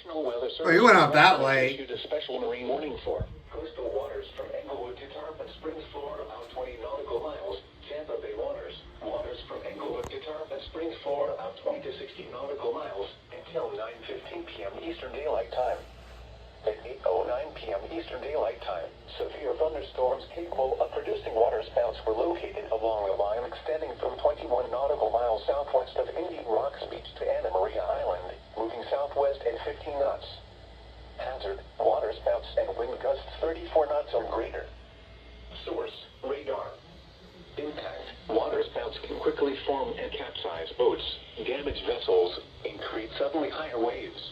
National Weather Service. Oh, you went out that late. Issued a special marine warning for coastal waters from Englewood to Tarpon Springs, Florida, about 20 nautical miles. Tampa Bay waters. Waters from Englewood to Tarpon Springs, Florida, about 20 to 60 nautical miles until 9:15 p.m. Eastern Daylight Time. At 8:09 p.m. Eastern Daylight Time, severe thunderstorms capable of producing waterspouts were located along a line extending from 21 nautical miles southwest of Indian Rocks Beach to Anna Maria Island, moving southwest at 15 knots. Hazard, waterspouts and wind gusts 34 knots or greater. Source, radar. Impact, waterspouts can quickly form and capsize boats, damage vessels, and create suddenly higher waves.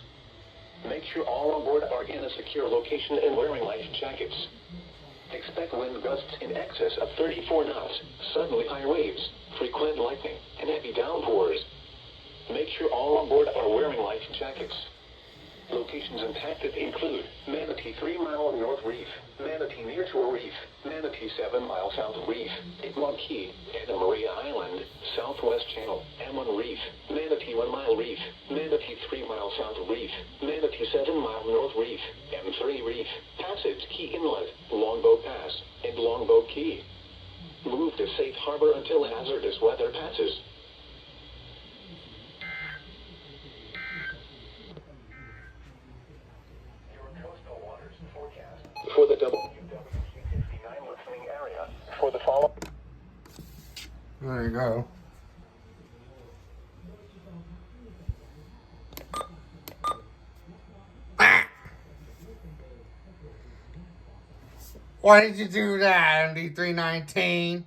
Make sure all on board are in a secure location and wearing life jackets. Expect wind gusts in excess of 34 knots, suddenly high waves, frequent lightning, and heavy downpours. Make sure all on board are wearing life jackets. Locations impacted include Manatee 3 Mile North Reef, Manatee Near Shore Reef, Manatee 7 Mile South Reef, Itmont Key, Anna Maria Island, Southwest Channel, Ammon Reef, Manatee 1 Mile Reef, Manatee 3 Mile South Reef, Manatee 7 Mile North Reef, M3 Reef, Passage Key Inlet, Longboat Pass, and Longboat Key. Move to safe harbor until hazardous weather passes. For the WWG59 listening area, for the follow. There you go. Ah! Why did you do that, MD319?